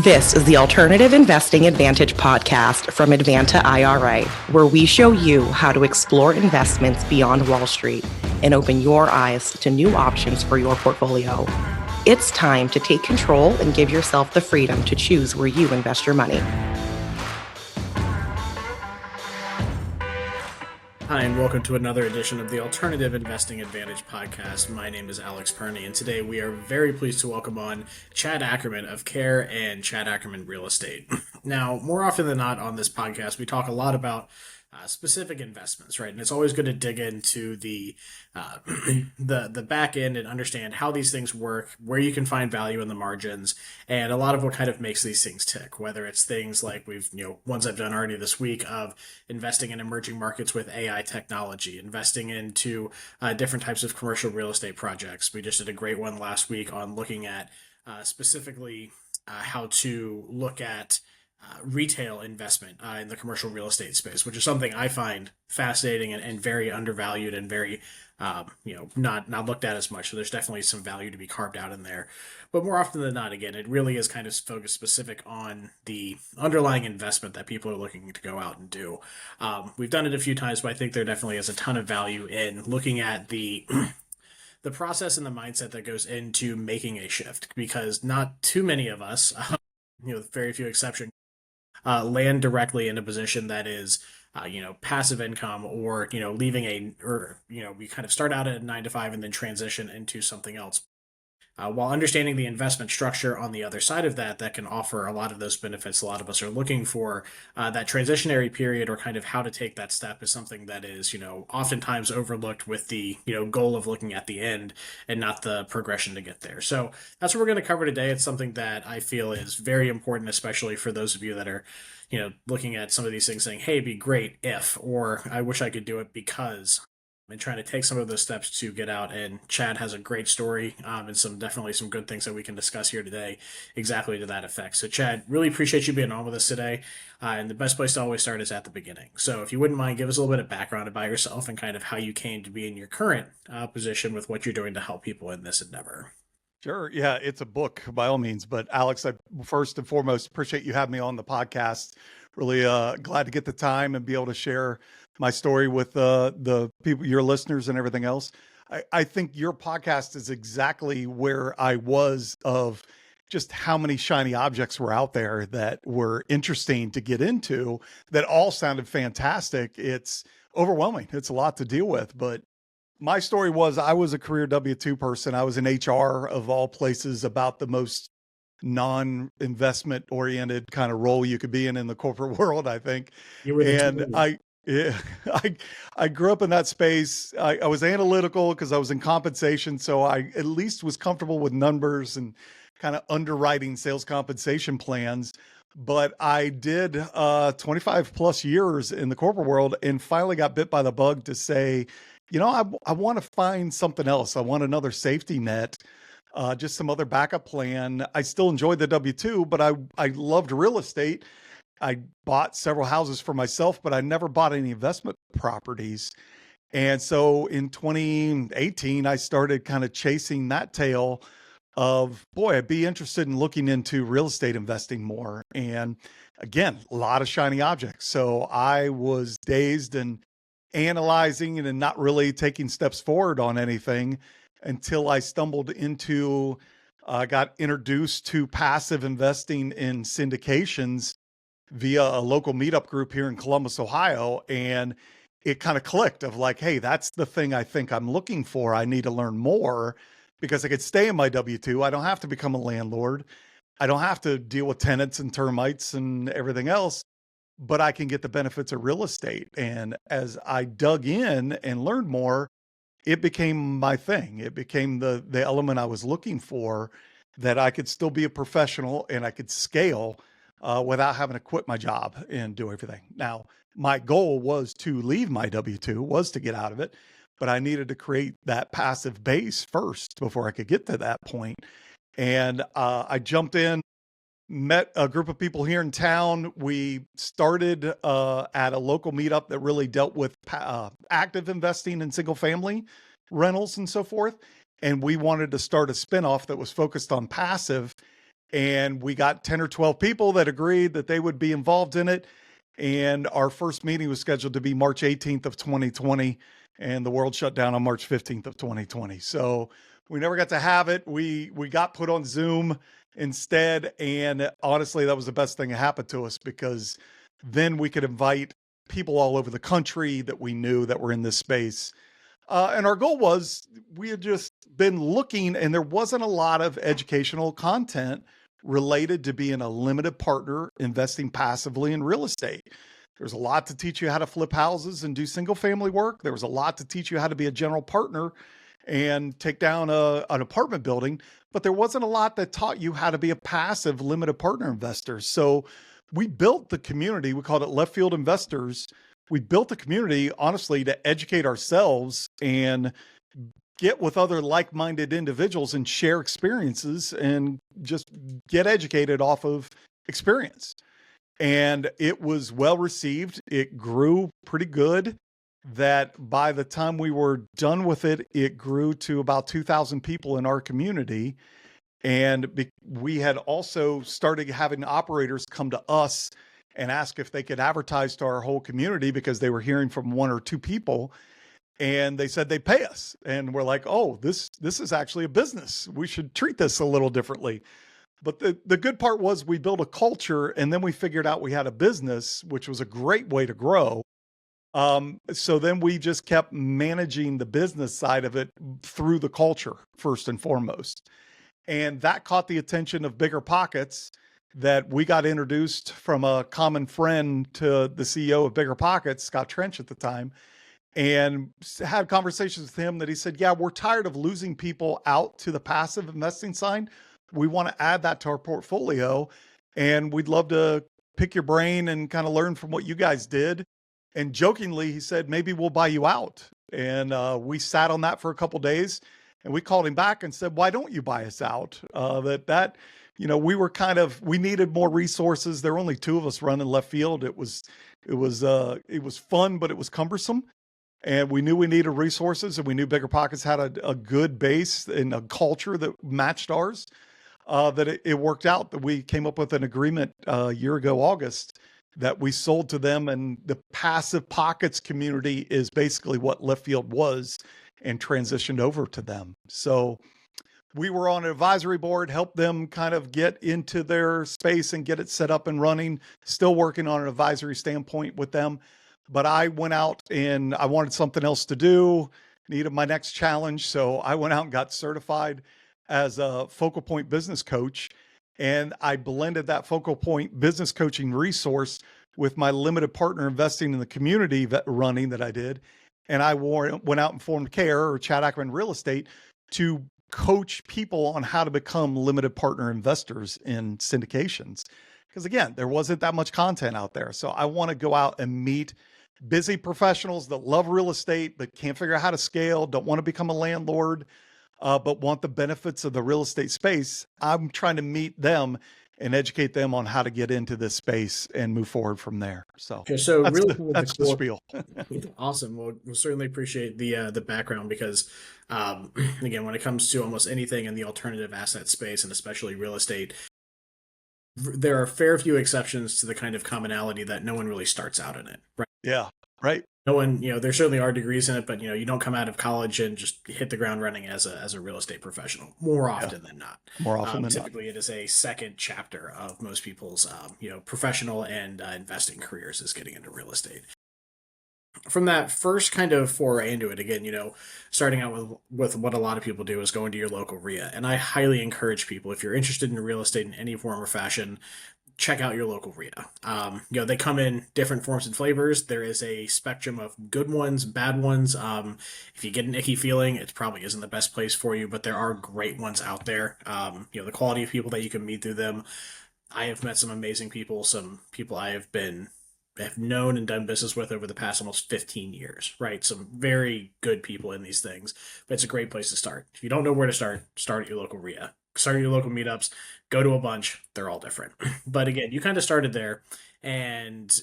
This is the Alternative Investing Advantage podcast from Advanta IRA, where we show you how to explore investments beyond Wall Street and open your eyes to new options for your portfolio. It's time to take control and give yourself the freedom to choose where you invest your money. Hi, and welcome to another edition of the Alternative Investing Advantage podcast. My name is Alex Perny, and today we are very pleased to welcome on Chad Ackerman of Care and Chad Ackerman Real Estate. Now, more often than not on this podcast, we talk a lot about specific investments, right? And it's always good to dig into the back end and understand how these things work, where you can find value in the margins, and a lot of what kind of makes these things tick. Whether it's things like ones I've done already this week of investing in emerging markets with AI technology, investing into different types of commercial real estate projects. We just did a great one last week on looking at specifically how to look at retail investment in the commercial real estate space, which is something I find fascinating and very undervalued and very, not looked at as much. So there's definitely some value to be carved out in there. But more often than not, again, it really is kind of focused specific on the underlying investment that people are looking to go out and do. We've done it a few times, but I think there definitely is a ton of value in looking at the process and the mindset that goes into making a shift, because not too many of us, very few exceptions, land directly in a position that is, passive income or, we kind of start out at a 9 to 5 and then transition into something else. While understanding the investment structure on the other side of that can offer a lot of those benefits a lot of us are looking for, that transitionary period or kind of how to take that step is something that is, oftentimes overlooked with the, goal of looking at the end and not the progression to get there. So that's what we're going to cover today. It's something that I feel is very important, especially for those of you that are, looking at some of these things saying, hey, it'd be great if, or I wish I could do it because, and trying to take some of those steps to get out. And Chad has a great story and definitely some good things that we can discuss here today exactly to that effect. So Chad, really appreciate you being on with us today. And the best place to always start is at the beginning. So if you wouldn't mind, give us a little bit of background about yourself and kind of how you came to be in your current position with what you're doing to help people in this endeavor. Sure. Yeah, it's a book by all means. But Alex, I first and foremost appreciate you having me on the podcast. Really glad to get the time and be able to share my story with the people, your listeners and everything else. I think your podcast is exactly where I was of just how many shiny objects were out there that were interesting to get into that all sounded fantastic. It's overwhelming. It's a lot to deal with, but my story was I was a career W-2 person. I was in HR of all places, about the most non-investment oriented kind of role you could be in the corporate world, I think. I grew up in that space. I was analytical because I was in compensation. So I at least was comfortable with numbers and kind of underwriting sales compensation plans. But I did 25 plus years in the corporate world and finally got bit by the bug to say, I want to find something else. I want another safety net, just some other backup plan. I still enjoyed the W-2, but I loved real estate. I bought several houses for myself, but I never bought any investment properties. And so in 2018, I started kind of chasing that tail of, boy, I'd be interested in looking into real estate investing more. And again, a lot of shiny objects. So I was dazed and analyzing and not really taking steps forward on anything until I stumbled into, got introduced to passive investing in syndications via a local meetup group here in Columbus, Ohio. And it kind of clicked of like, hey, that's the thing I think I'm looking for. I need to learn more because I could stay in my W-2. I don't have to become a landlord. I don't have to deal with tenants and termites and everything else, but I can get the benefits of real estate. And as I dug in and learned more, it became my thing. It became the element I was looking for, that I could still be a professional and I could scale without having to quit my job and do everything. Now, my goal was to leave my W-2, was to get out of it, but I needed to create that passive base first before I could get to that point. And I jumped in, met a group of people here in town. We started at a local meetup that really dealt with active investing in single family rentals and so forth. And we wanted to start a spinoff that was focused on passive. And we got 10 or 12 people that agreed that they would be involved in it. And our first meeting was scheduled to be March 18th of 2020, and the world shut down on March 15th of 2020. So we never got to have it. We got put on Zoom instead. And honestly, that was the best thing that happened to us, because then we could invite people all over the country that we knew that were in this space. And our goal was, we had just been looking, and there wasn't a lot of educational content related to being a limited partner investing passively in real estate. There's a lot to teach you how to flip houses and do single family work. There was a lot to teach you how to be a general partner and take down an apartment building, but there wasn't a lot that taught you how to be a passive limited partner investor. So we built the community. We called it Left Field Investors. We built the community, honestly, to educate ourselves and get with other like-minded individuals and share experiences and just get educated off of experience. And it was well received. It grew pretty good. That by the time we were done with it, it grew to about 2,000 people in our community. And we had also started having operators come to us and ask if they could advertise to our whole community, because they were hearing from one or two people, and they said they'd pay us. And we're like, oh, this is actually a business. We should treat this a little differently. But the good part was we built a culture, and then we figured out we had a business, which was a great way to grow. So then we just kept managing the business side of it through the culture, first and foremost. And that caught the attention of Bigger Pockets, that we got introduced from a common friend to the CEO of Bigger Pockets, Scott Trench at the time, and had conversations with him that he said, yeah, we're tired of losing people out to the passive investing side. We want to add that to our portfolio, and we'd love to pick your brain and kind of learn from what you guys did. And jokingly, he said, maybe we'll buy you out. And we sat on that for a couple of days, and we called him back and said, why don't you buy us out? We were we needed more resources. There were only two of us running Left Field. It was fun, but it was cumbersome. And we knew we needed resources, and we knew Bigger Pockets had a good base and a culture that matched ours. That it worked out that we came up with an agreement a year ago, August, that we sold to them. And the Passive Pockets community is basically what Left Field was, and transitioned over to them. So we were on an advisory board, helped them kind of get into their space and get it set up and running, still working on an advisory standpoint with them. But I went out and I wanted something else to do, needed my next challenge. So I went out and got certified as a focal point business coach. And I blended that focal point business coaching resource with my limited partner investing in the community running that I did. And I went out and formed CARE, or Chad Ackerman Real Estate, to coach people on how to become limited partner investors in syndications. Because again, there wasn't that much content out there. So I want to go out and meet busy professionals that love real estate, but can't figure out how to scale, don't want to become a landlord, but want the benefits of the real estate space. I'm trying to meet them and educate them on how to get into this space and move forward from there. So, okay, so that's really that's the spiel. Awesome. Well, we'll certainly appreciate the background, because again, when it comes to almost anything in the alternative asset space, and especially real estate, there are fair few exceptions to the kind of commonality that no one really starts out in it, right? Yeah, right. No one, there certainly are degrees in it, but you don't come out of college and just hit the ground running as a real estate professional. More often than not. More often than typically, it is a second chapter of most people's professional and investing careers, is getting into real estate. From that first kind of foray into it, again, starting out with what a lot of people do is going to your local RIA. And I highly encourage people, if you're interested in real estate in any form or fashion, check out your local RIA. They come in different forms and flavors. There is a spectrum of good ones, bad ones. If you get an icky feeling, it probably isn't the best place for you, but there are great ones out there. The quality of people that you can meet through them. I have met some amazing people, some people I have known and done business with over the past almost 15 years, right? Some very good people in these things, but it's a great place to start. If you don't know where to start at your local RIA. Start at your local meetups, go to a bunch. They're all different. But again, you kind of started there. And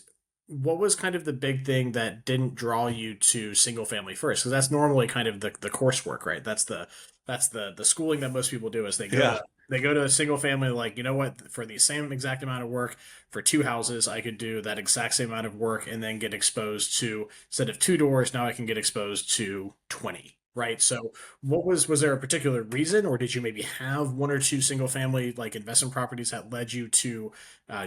what was kind of the big thing that didn't draw you to single family first? Because that's normally kind of the coursework, right? That's the schooling that most people do as they go. They go to a single family, like, you know what, for the same exact amount of work for two houses, I could do that exact same amount of work and then get exposed to, instead of two doors, now I can get exposed to 20. Right. So was there a particular reason, or did you maybe have one or two single family like investment properties that led you to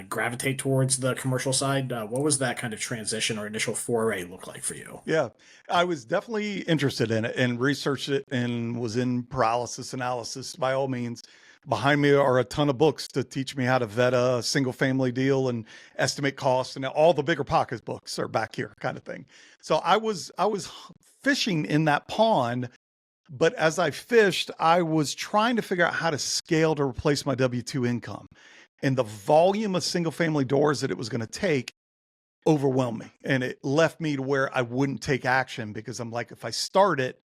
gravitate towards the commercial side? What was that kind of transition or initial foray look like for you? Yeah, I was definitely interested in it and researched it and was in paralysis analysis by all means. Behind me are a ton of books to teach me how to vet a single family deal and estimate costs, and all the bigger pocket books are back here kind of thing. So I was fishing in that pond, but as I fished, I was trying to figure out how to scale to replace my W-2 income. And the volume of single family doors that it was going to take overwhelmed me, and it left me to where I wouldn't take action because I'm like, if I start it,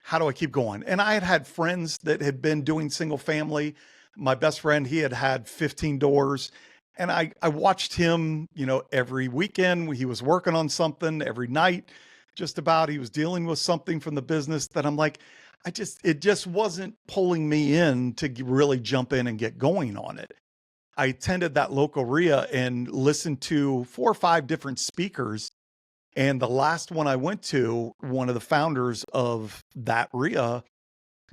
how do I keep going? And I had friends that had been doing single family. My best friend, he had had 15 doors, and I watched him, every weekend he was working on something, every night just about he was dealing with something from the business that I'm like, it just wasn't pulling me in to really jump in and get going on it. I attended that local RIA and listened to 4 or 5 different speakers. And the last one I went to, one of the founders of that RIA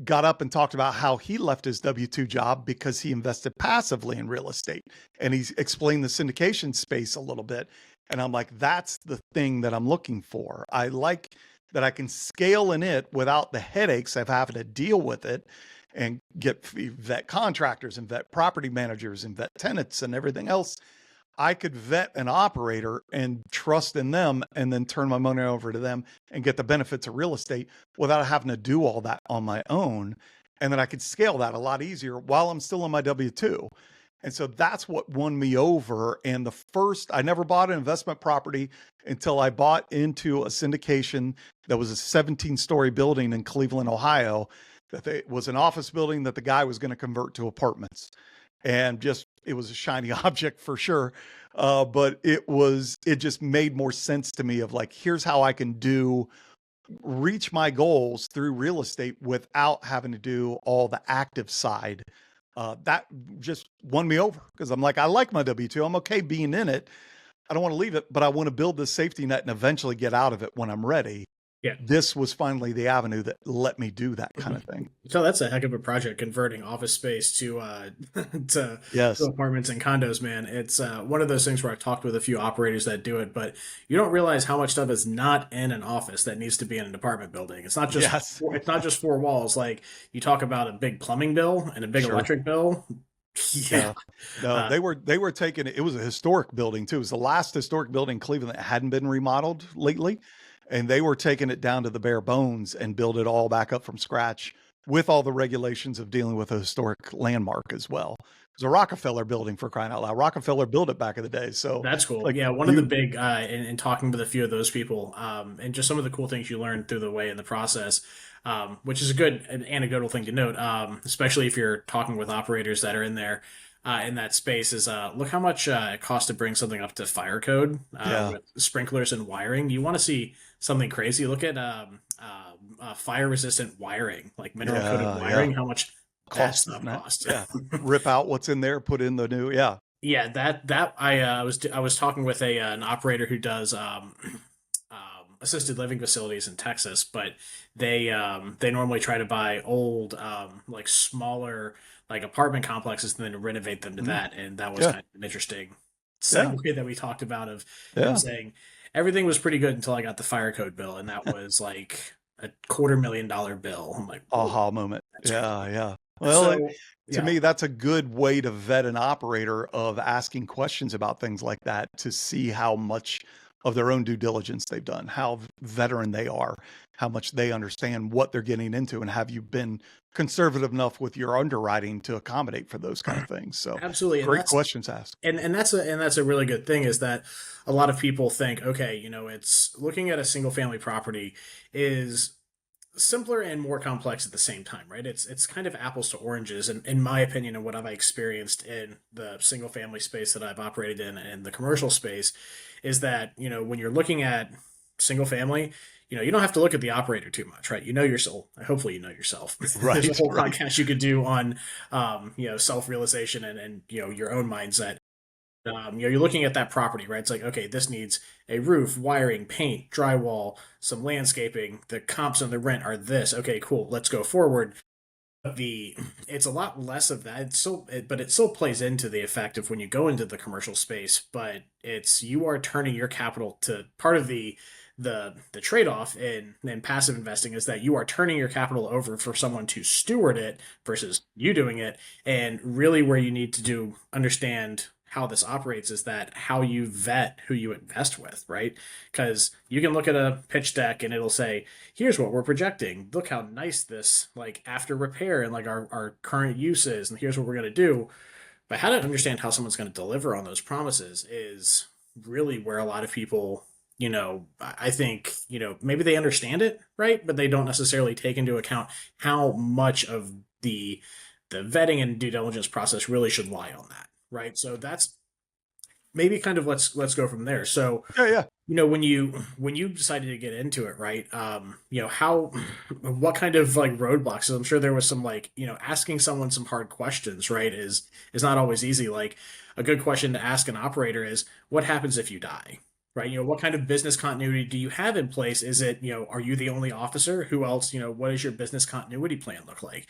got up and talked about how he left his W-2 job because he invested passively in real estate. And he explained the syndication space a little bit. And I'm like, that's the thing that I'm looking for. I like that I can scale in it without the headaches of having to deal with it and vet contractors and vet property managers and vet tenants and everything else. I could vet an operator and trust in them and then turn my money over to them and get the benefits of real estate without having to do all that on my own. And then I could scale that a lot easier while I'm still on my W-2. And so that's what won me over. And I never bought an investment property until I bought into a syndication that was a 17-story building in Cleveland, Ohio, that was an office building that the guy was going to convert to apartments. And it was a shiny object for sure. But it just made more sense to me of like, here's how I can reach my goals through real estate without having to do all the active side. That just won me over because I'm like, I like my W-2. I'm okay being in it. I don't want to leave it, but I want to build this safety net and eventually get out of it when I'm ready. Yeah. This was finally the avenue that let me do that kind of thing. So that's a heck of a project, converting office space to Yes. to apartments and condos, man. It's one of those things where I've talked with a few operators that do it, but you don't realize how much stuff is not in an office that needs to be in an apartment building. It's not just Yes. it's not just four walls. Like, you talk about a big plumbing bill and a big Sure. electric bill. Yeah. No, they were taking it. It was a historic building too. It was the last historic building in Cleveland that hadn't been remodeled lately. And they were taking it down to the bare bones and build it all back up from scratch with all the regulations of dealing with a historic landmark as well. It was a Rockefeller building, for crying out loud. Rockefeller built it back in the day. So That's cool. like Yeah, one of the big in talking with a few of those people, and just some of the cool things you learn through the way in the process, which is a good anecdotal thing to note, especially if you're talking with operators that are in there in that space. Is look how much it costs to bring something up to fire code with sprinklers and wiring. You want to see something crazy? Look at fire resistant wiring, like mineral coated wiring. How much that stuff costs? Yeah, rip out what's in there, put in the new. Yeah. Yeah, that I was talking with an operator who does assisted living facilities in Texas, but they normally try to buy old like smaller like apartment complexes and then renovate them to that, and that was kind of an interesting segue that we talked about of him saying everything was pretty good until I got the fire code bill, and that was like a $250,000 bill. I'm like, aha moment. Yeah. Well, to me, that's a good way to vet an operator of asking questions about things like that to see how much of their own due diligence they've done, how veteran they are, how much they understand what they're getting into, and have you been conservative enough with your underwriting to accommodate for those kind of things. So absolutely, great questions asked. And that's a really good thing, is that a lot of people think, okay, it's looking at a single family property is simpler and more complex at the same time, right? It's kind of apples to oranges, and in my opinion, and what I've experienced in the single family space that I've operated in and the commercial space, is that when you're looking at single family, you don't have to look at the operator too much, right? You know yourself. Hopefully, you know yourself. There's a Right, whole right. podcast you could do on, self-realization and your own mindset. You're looking at that property, right? It's like, okay, this needs a roof, wiring, paint, drywall, some landscaping. The comps on the rent are this. Okay, cool. Let's go forward. The It's a lot less of that. But it still plays into the effect of when you go into the commercial space. But it's you are turning your capital to part of the trade off in passive investing is that you are turning your capital over for someone to steward it versus you doing it. And really, where you need to do understand how this operates is that how you vet who you invest with, right? Because you can look at a pitch deck and it'll say, here's what we're projecting. Look how nice this, like, after repair and like our current use is, and here's what we're going to do. But how to understand how someone's going to deliver on those promises is really where a lot of people, I think, maybe they understand it, right? But they don't necessarily take into account how much of the vetting and due diligence process really should lie on that, right? So that's maybe kind of let's go from there. So Yeah, yeah. when you decided to get into it, right? How what kind of like roadblocks? I'm sure there was some, like, asking someone some hard questions, right? Is not always easy. Like, a good question to ask an operator is, what happens if you die? Right? What kind of business continuity do you have in place? Is it, are you the only officer? Who else? What does your business continuity plan look like?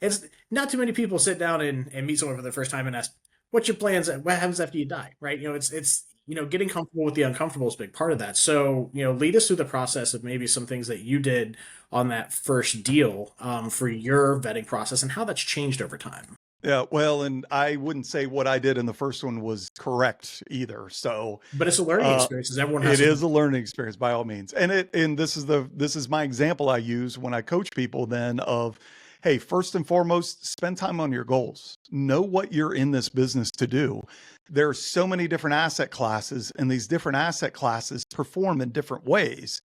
It's not too many people sit down and meet someone for the first time and ask, "What's your plans? What happens after you die?" Right? It's getting comfortable with the uncomfortable is a big part of that. So lead us through the process of maybe some things that you did on that first deal, for your vetting process and how that's changed over time. Yeah, well, and I wouldn't say what I did in the first one was correct either. So But it's a learning uh, experience, as everyone it has. is a learning experience by all means. And this is my example I use when I coach people then of, hey, first and foremost, spend time on your goals. Know what you're in this business to do. There are so many different asset classes, and these different asset classes perform in different ways.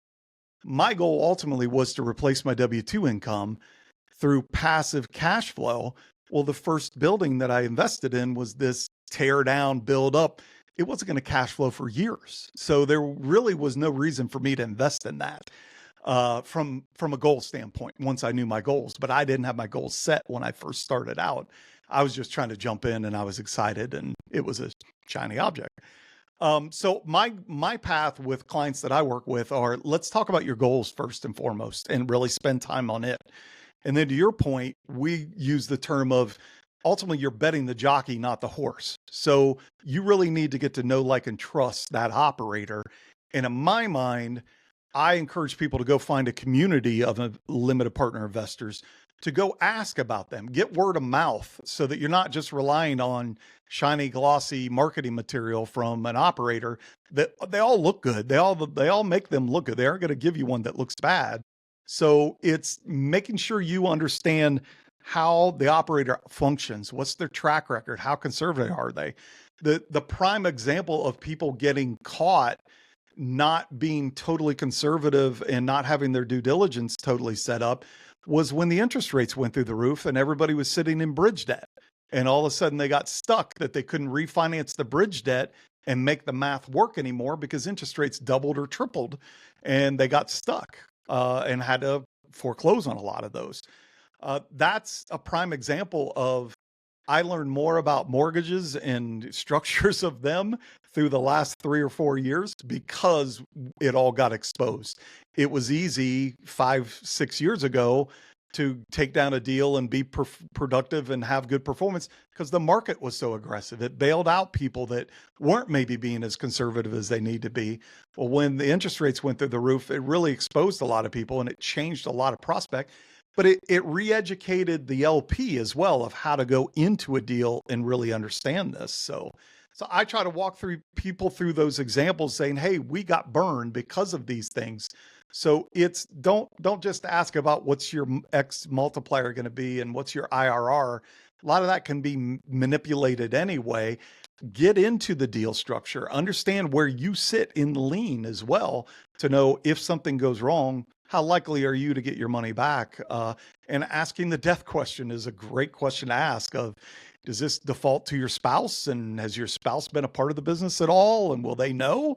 My goal ultimately was to replace my W-2 income through passive cash flow. Well, the first building that I invested in was this tear down, build up. It wasn't going to cash flow for years. So there really was no reason for me to invest in that from a goal standpoint once I knew my goals. But I didn't have my goals set when I first started out. I was just trying to jump in and I was excited and it was a shiny object. So my path with clients that I work with are, let's talk about your goals first and foremost and really spend time on it. And then to your point, we use the term of ultimately you're betting the jockey, not the horse. So you really need to get to know, like, and trust that operator. And in my mind, I encourage people to go find a community of limited partner investors to go ask about them, get word of mouth so that you're not just relying on shiny, glossy marketing material from an operator that they all look good. They all make them look good. They aren't going to give you one that looks bad. So it's making sure you understand how the operator functions. What's their track record? How conservative are they? The prime example of people getting caught not being totally conservative and not having their due diligence totally set up was when the interest rates went through the roof and everybody was sitting in bridge debt. And all of a sudden they got stuck that they couldn't refinance the bridge debt and make the math work anymore because interest rates doubled or tripled and they got stuck and had to foreclose on a lot of those. That's a prime example of, I learned more about mortgages and structures of them through the last 3 or 4 years because it all got exposed. It was easy 5, 6 years ago to take down a deal and be productive and have good performance because the market was so aggressive. It bailed out people that weren't maybe being as conservative as they need to be. Well, when the interest rates went through the roof, it really exposed a lot of people and it changed a lot of prospect. But it re-educated the LP as well of how to go into a deal and really understand this. So I try to walk through people through those examples saying, hey, we got burned because of these things. So it's don't just ask about what's your X multiplier going to be and what's your IRR. A lot of that can be manipulated anyway. Get into the deal structure, understand where you sit in the lien as well to know if something goes wrong, how likely are you to get your money back? And asking the death question is a great question to ask of, does this default to your spouse? And has your spouse been a part of the business at all? And will they know?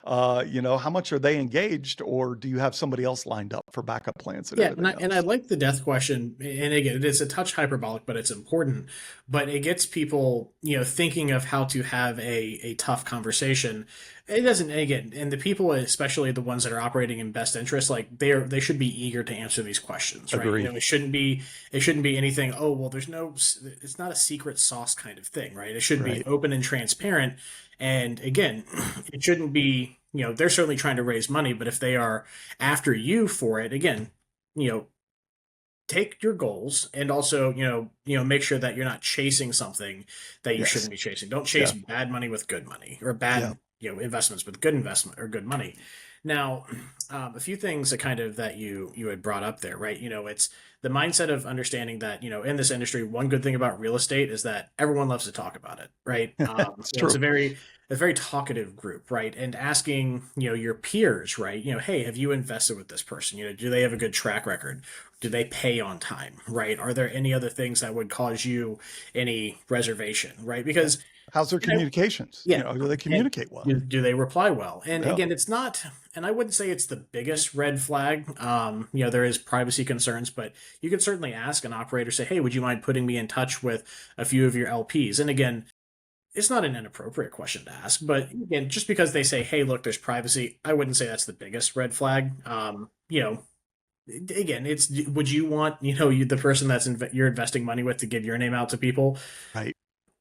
How much are they engaged, or do you have somebody else lined up for backup plans and Yeah, everything and I else? like the death question, and again, it's a touch hyperbolic, but it's important. But it gets people, thinking of how to have a tough conversation. It doesn't, and again, and the people, especially the ones that are operating in best interest, like they should be eager to answer these questions, right? Agree. It shouldn't be anything. Oh well, it's not a secret sauce kind of thing, right? It should be Right. open and transparent. And again, it shouldn't be, they're certainly trying to raise money, but if they are after you for it, again, you know take your goals and also make sure that you're not chasing something that you Yes. shouldn't be chasing. Don't chase Yeah. bad money with good money, or Yeah. bad investments with good investment or good money. Now, a few things that you had brought up there, right? It's the mindset of understanding that in this industry, one good thing about real estate is that everyone loves to talk about it, right? It's It's true. a very talkative group, right? And asking your peers, right? Hey, have you invested with this person? Do they have a good track record? Do they pay on time, right? Are there any other things that would cause you any reservation, right? Yeah. Because How's their communications? yeah, Do they and communicate well? do they reply well? And Yeah. again, it's not, and I wouldn't say it's the biggest red flag. There is privacy concerns, but you can certainly ask an operator, say, hey, would you mind putting me in touch with a few of your LPs? And again, it's not an inappropriate question to ask, but again, just because they say, hey, look, there's privacy, I wouldn't say that's the biggest red flag. Again, it's, would you want the person you're investing money with to give your name out to people? Right.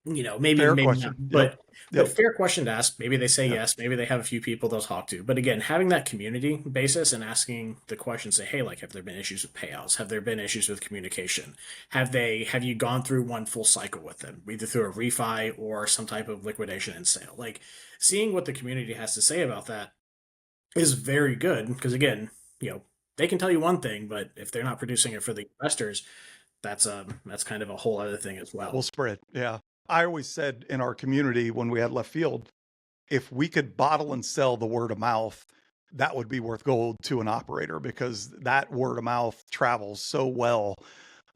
Maybe Fair not, question. Yep. but Yep. fair question to ask. Maybe they say Yep. yes, maybe they have a few people they'll talk to, but again, having that community basis and asking the question, say, hey, like, have there been issues with payouts? Have there been issues with communication? Have you gone through one full cycle with them, either through a refi or some type of liquidation and sale? Like, seeing what the community has to say about that is very good, because again, they can tell you one thing, but if they're not producing it for the investors, that's kind of a whole other thing as We'll well. spread. Yeah. I always said in our community when we had left field, if we could bottle and sell the word of mouth, that would be worth gold to an operator, because that word of mouth travels so well,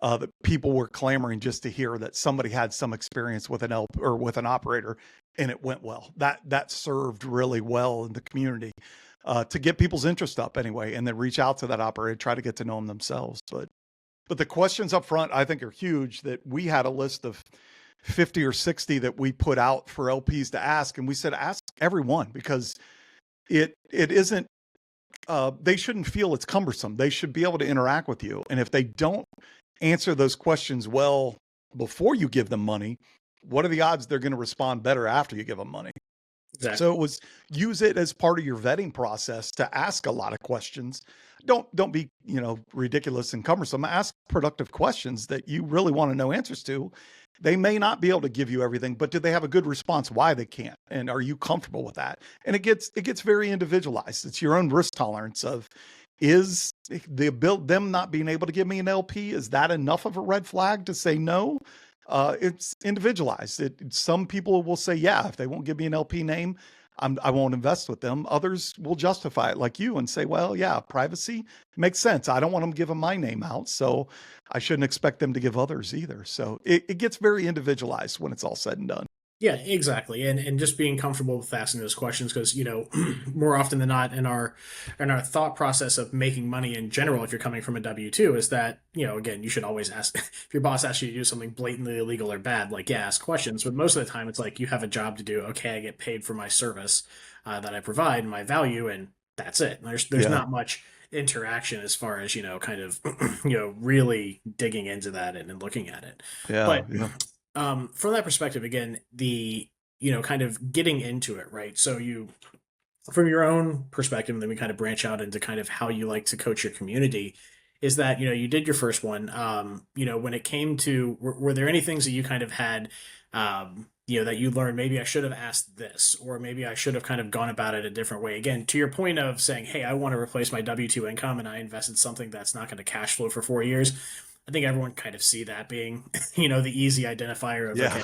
that people were clamoring just to hear that somebody had some experience with an LP or with an operator, and it went well. That served really well in the community, to get people's interest up anyway, and then reach out to that operator, try to get to know them themselves. But the questions up front, I think, are huge. That we had a list of 50 or 60 that we put out for LPs to ask. And we said, ask everyone, because it isn't, they shouldn't feel it's cumbersome. They should be able to interact with you. And if they don't answer those questions well before you give them money, what are the odds they're going to respond better after you give them money? Exactly. So it was, use it as part of your vetting process to ask a lot of questions. Don't be, ridiculous and cumbersome. Ask productive questions that you really want to know answers to. They may not be able to give you everything, but do they have a good response why they can't? And are you comfortable with that? And it gets very individualized. It's your own risk tolerance of, is them not being able to give me an LP, is that enough of a red flag to say no? It's individualized. Some people will say, yeah, if they won't give me an LP name, I won't invest with them. Others will justify it like you and say, well, yeah, privacy makes sense. I don't want them giving my name out, so I shouldn't expect them to give others either. So it gets very individualized when it's all said and done. Yeah, exactly. And just being comfortable with asking those questions, because, more often than not, in our thought process of making money in general, if you're coming from a W-2, is that, again, you should always ask. If your boss asks you to do something blatantly illegal or bad, like, yeah, ask questions. But most of the time, it's like, you have a job to do. Okay, I get paid for my service that I provide, my value, and that's it. There's Yeah. not much interaction as far as, kind of, really digging into that and looking at it. Yeah. But Yeah. from that perspective, again, the kind of getting into it, right? So from your own perspective, and then we kind of branch out into kind of how you like to coach your community, is that you did your first one. When it came to, were there any things that you kind of had, that you learned, maybe I should have asked this, or maybe I should have kind of gone about it a different way? Again, to your point of saying, hey, I want to replace my W-2 income, and I invested something that's not going to cash flow for 4 years. I think everyone kind of see that being, the easy identifier of, Yeah.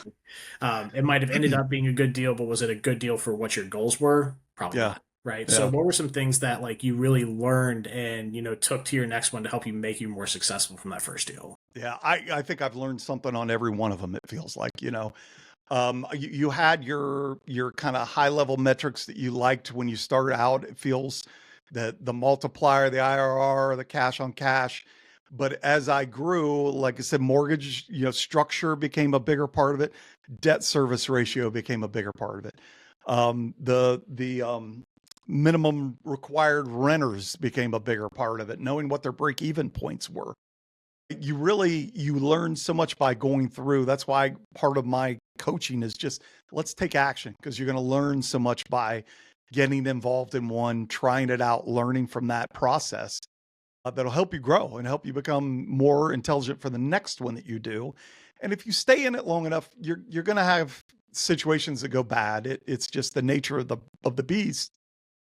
okay, it might have ended up being a good deal, but was it a good deal for what your goals were? Probably Yeah. not. Right. Yeah. So what were some things that, like, you really learned and, took to your next one to help you make you more successful from that first deal? Yeah. I think I've learned something on every one of them. It feels like, You had your kind of high level metrics that you liked when you started out. It feels that the multiplier, the IRR, the cash on cash. But as I grew, like I said, mortgage, structure became a bigger part of it. Debt service ratio became a bigger part of it. The minimum required renters became a bigger part of it. Knowing what their break even points were, you learn so much by going through. That's why part of my coaching is just let's take action, because you're going to learn so much by getting involved in one, trying it out, learning from that process. That'll help you grow and help you become more intelligent for the next one that you do. And if you stay in it long enough, you're going to have situations that go bad. It's just the nature of the beast.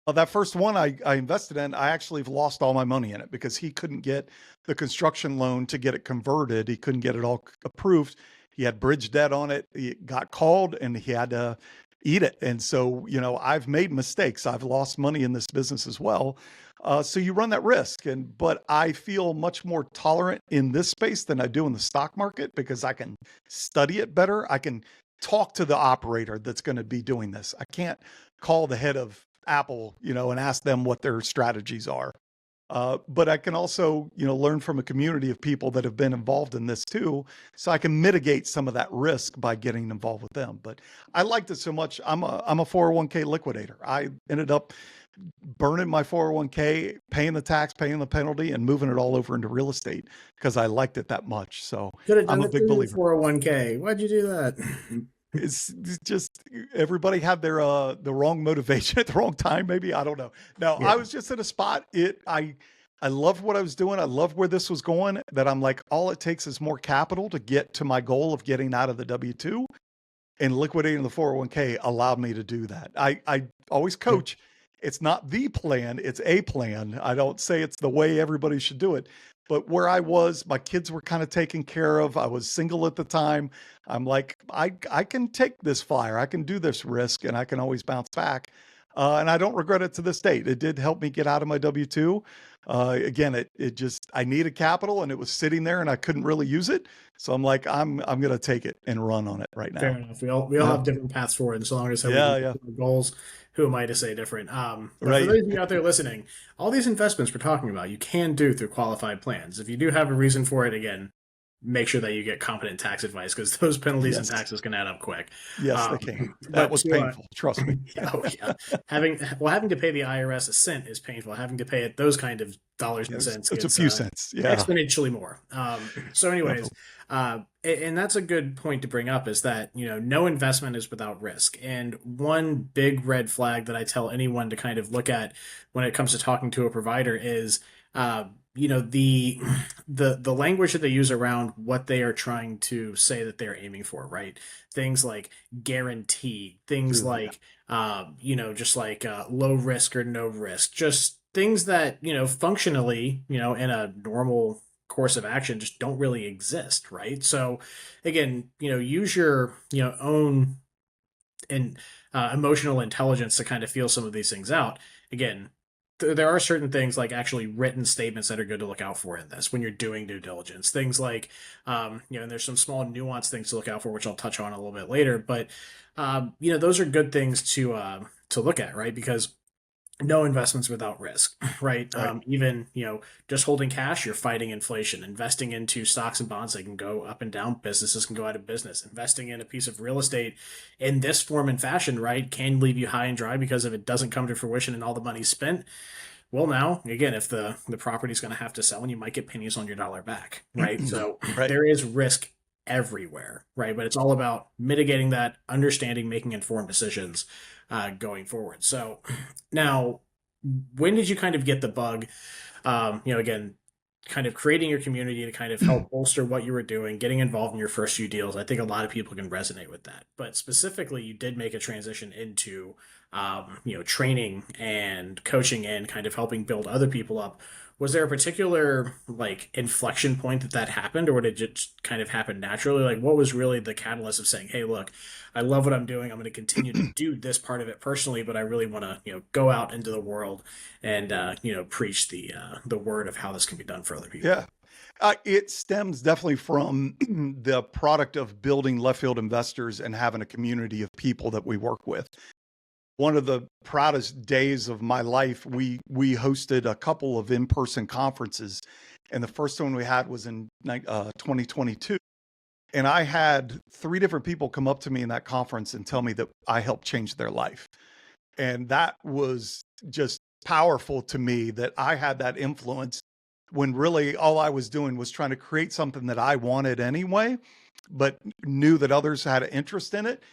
That first one I invested in, I actually have lost all my money in it because he couldn't get the construction loan to get it converted. He couldn't get it all approved. He had bridge debt on it. He got called and he had to eat it. And so, I've made mistakes. I've lost money in this business as well. So you run that risk. But I feel much more tolerant in this space than I do in the stock market because I can study it better. I can talk to the operator that's going to be doing this. I can't call the head of Apple, and ask them what their strategies are. But I can also, learn from a community of people that have been involved in this too. So I can mitigate some of that risk by getting involved with them. But I liked it so much. I'm a 401k liquidator. I ended up burning my 401k, paying the tax, paying the penalty, and moving it all over into real estate because I liked it that much. So I'm a big believer. 401k. Why'd you do that? It's just everybody had their the wrong motivation at the wrong time. Maybe, I don't know. No, yeah. I was just at a spot. I loved what I was doing. I loved where this was going, that I'm like, all it takes is more capital to get to my goal of getting out of the W-2, and liquidating the 401k allowed me to do that. I always coach. It's not the plan. It's a plan. I don't say it's the way everybody should do it. But where I was, my kids were kind of taken care of. I was single at the time. I'm like, I can take this flyer. I can do this risk, and I can always bounce back. And I don't regret it to this date. It did help me get out of my W-2. Again, it just, I needed capital and it was sitting there and I couldn't really use it. So I'm like, I'm going to take it and run on it right now. Fair enough. We all have different paths forward. And so long as we have goals, who am I to say different? But for those of you out there listening, all these investments we're talking about, you can do through qualified plans. If you do have a reason for it, again, make sure that you get competent tax advice, because those penalties and taxes can add up quick. Yes, they can. That was painful. Trust me. Oh yeah. Having to pay the IRS a cent is painful. Having to pay it those kind of dollars and cents. It's a few cents. Yeah. Exponentially more. So anyways, and that's a good point to bring up, is that, no investment is without risk. And one big red flag that I tell anyone to kind of look at when it comes to talking to a provider is, the language that they use around what they are trying to say that they're aiming for, right? Things like guarantee, things like, just like low risk or no risk, just things that, functionally, in a normal course of action just don't really exist, right? So again, use your, own and emotional intelligence to kind of feel some of these things out. Again, there are certain things like actually written statements that are good to look out for in this when you're doing due diligence. Things like, and there's some small nuanced things to look out for, which I'll touch on a little bit later. But, those are good things to look at, right? Because no investments without risk, right? Even, just holding cash, you're fighting inflation. Investing into stocks and bonds, they can go up and down. Businesses can go out of business. Investing in a piece of real estate in this form and fashion, right, can leave you high and dry, because if it doesn't come to fruition and all the money's spent, well, now, again, if the property is going to have to sell, and you might get pennies on your dollar back, right? So there is risk everywhere, right? But it's all about mitigating that, understanding, making informed decisions going forward. So now, when did you kind of get the bug, again, kind of creating your community to kind of help bolster what you were doing, getting involved in your first few deals? I think a lot of people can resonate with that. But specifically, you did make a transition into, training and coaching and kind of helping build other people up. Was there a particular inflection point that happened, or did it just kind of happen naturally? What was really the catalyst of saying, hey, look, I love what I'm doing. I'm going to continue to do this part of it personally, but I really want to, go out into the world and, preach the word of how this can be done for other people. Yeah. It stems definitely from the product of building left field investors and having a community of people that we work with. One of the proudest days of my life, we hosted a couple of in-person conferences, and the first one we had was in 2022. And I had 3 different people come up to me in that conference and tell me that I helped change their life. And that was just powerful to me, that I had that influence when really all I was doing was trying to create something that I wanted anyway, but knew that others had an interest in it.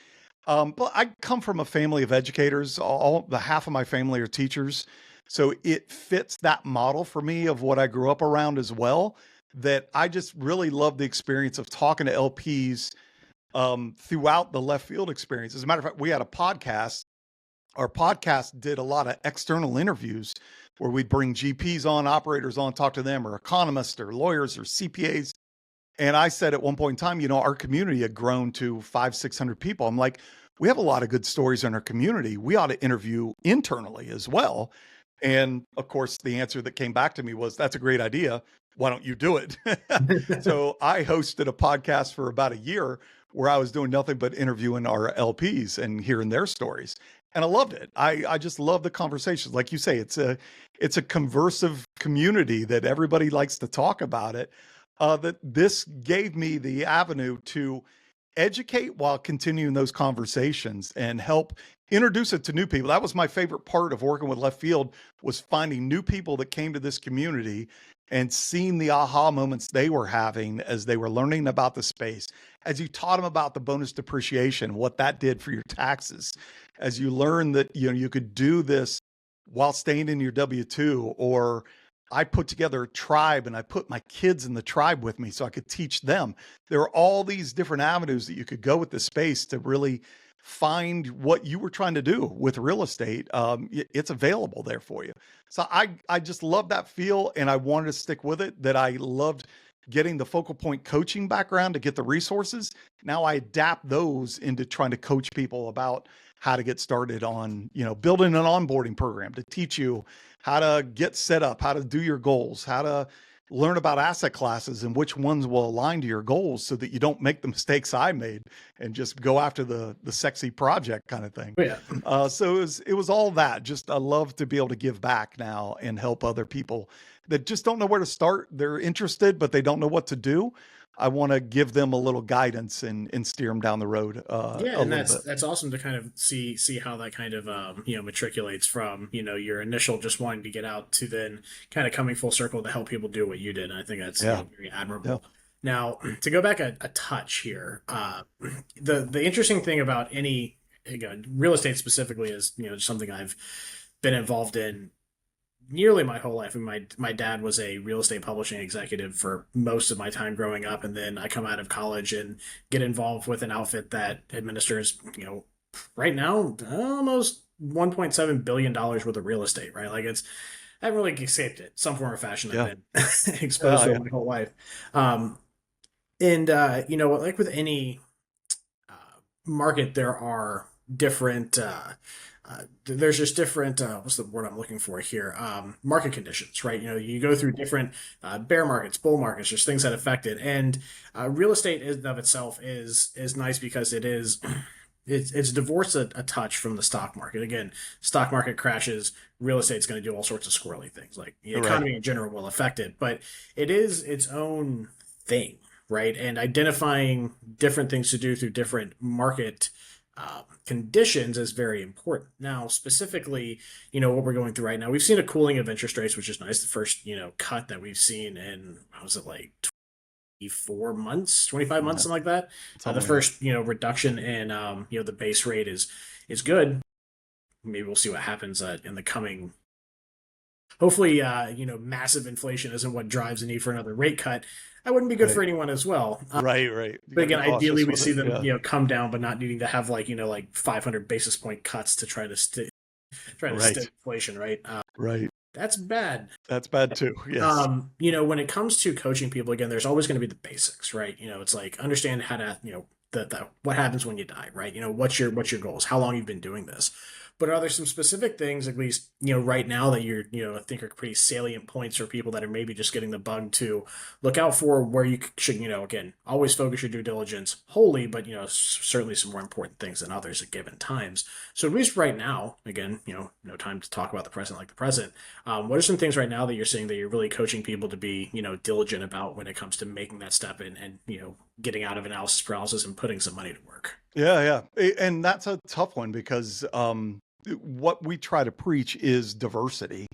But I come from a family of educators. All the half of my family are teachers. So it fits that model for me of what I grew up around as well, that I just really love the experience of talking to LPs throughout the left field experience. As a matter of fact, we had a podcast. Our podcast did a lot of external interviews where we'd bring GPs on, operators on, talk to them, or economists or lawyers or CPAs. And I said at one point in time, our community had grown to 500-600 people. I'm like, we have a lot of good stories in our community. We ought to interview internally as well. And of course, the answer that came back to me was, that's a great idea. Why don't you do it? So I hosted a podcast for about a year where I was doing nothing but interviewing our LPs and hearing their stories. And I loved it. I just love the conversations. Like you say, it's a conversive community that everybody likes to talk about it. That this gave me the avenue to educate while continuing those conversations and help introduce it to new people. That was my favorite part of working with left field, was finding new people that came to this community and seeing the aha moments they were having as they were learning about the space. As you taught them about the bonus depreciation, what that did for your taxes, as you learned that, you could do this while staying in your W-2, or I put together a tribe and I put my kids in the tribe with me so I could teach them. There are all these different avenues that you could go with the space to really find what you were trying to do with real estate. It's available there for you. So I just love that feel, and I wanted to stick with it, that I loved getting the focal point coaching background to get the resources. Now I adapt those into trying to coach people about how to get started on, building an onboarding program to teach you how to get set up, how to do your goals, how to learn about asset classes and which ones will align to your goals so that you don't make the mistakes I made and just go after the sexy project kind of thing. Yeah. So it was all that. Just, I love to be able to give back now and help other people that just don't know where to start. They're interested, but they don't know what to do. I want to give them a little guidance and steer them down the road. And that's awesome to kind of see how that kind of matriculates from your initial just wanting to get out to then kind of coming full circle to help people do what you did. And I think that's very admirable. Yeah. Now, to go back a touch here, the interesting thing about real estate specifically is something I've been involved in nearly my whole life. And my dad was a real estate publishing executive for most of my time growing up. And then I come out of college and get involved with an outfit that administers, right now, almost $1.7 billion worth of real estate, right? Like I haven't really escaped it. Some form or fashion I've been exposed to my whole life. Like with any market, there are different, there's just different, what's the word I'm looking for here? Market conditions, right? You go through different bear markets, bull markets, there's things that affect it. And real estate in and of itself is nice because it's divorced a touch from the stock market. Again, stock market crashes, real estate's going to do all sorts of squirrely things. Like the economy in general will affect it, but it is its own thing, right? And identifying different things to do through different market conditions is very important. Now, specifically, what we're going through right now, we've seen a cooling of interest rates, which is nice. The first, cut that we've seen in, what was it, like 24 months, 25 months, something like that. The first, reduction in, the base rate is good. Maybe we'll see what happens in the coming. Hopefully, massive inflation isn't what drives the need for another rate cut. That wouldn't be good for anyone as well. Right. But again, ideally we see them, come down, but not needing to have like 500 basis point cuts to try to stick inflation, right? Right. That's bad. That's bad too. Yes. When it comes to coaching people, again, there's always going to be the basics, right? It's like understand how to, what happens when you die, right? What's your goals? How long you've been doing this? But are there some specific things, at least, right now that you're, I think are pretty salient points for people that are maybe just getting the bug to look out for, where you should, again, always focus your due diligence wholly, but, certainly some more important things than others at given times. So at least right now, again, no time to talk about the present like the present. What are some things right now that you're seeing that you're really coaching people to be, diligent about when it comes to making that step in and, getting out of analysis paralysis and putting some money to work? Yeah. And that's a tough one because what we try to preach is diversity.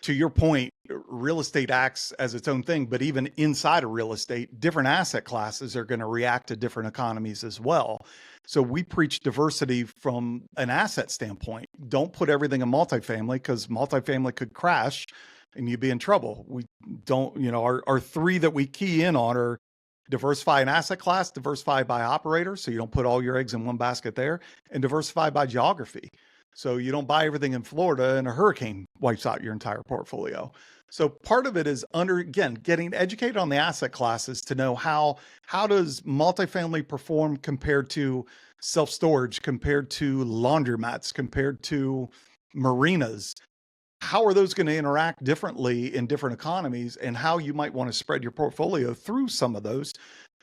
To your point, real estate acts as its own thing, but even inside of real estate, different asset classes are going to react to different economies as well. So we preach diversity from an asset standpoint. Don't put everything in multifamily because multifamily could crash and you'd be in trouble. We don't, our three that we key in on are diversify an asset class, diversify by operator, so you don't put all your eggs in one basket there, and diversify by geography. So you don't buy everything in Florida and a hurricane wipes out your entire portfolio. So part of it is getting educated on the asset classes to know how does multifamily perform compared to self-storage, compared to laundromats, compared to marinas. How are those going to interact differently in different economies, and how you might want to spread your portfolio through some of those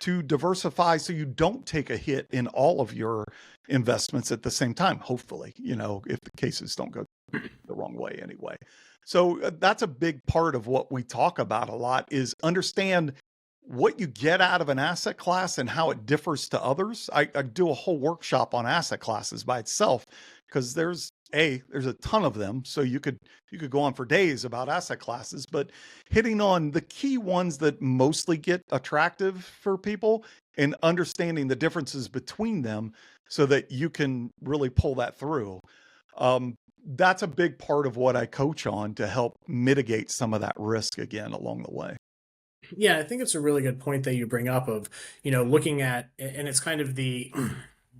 to diversify so you don't take a hit in all of your investments at the same time, hopefully, if the cases don't go the wrong way anyway. So that's a big part of what we talk about a lot, is understand what you get out of an asset class and how it differs to others. I do a whole workshop on asset classes by itself because there's a ton of them. So you could go on for days about asset classes, but hitting on the key ones that mostly get attractive for people and understanding the differences between them so that you can really pull that through. That's a big part of what I coach on to help mitigate some of that risk again along the way. Yeah, I think it's a really good point that you bring up of, looking at, and it's kind of the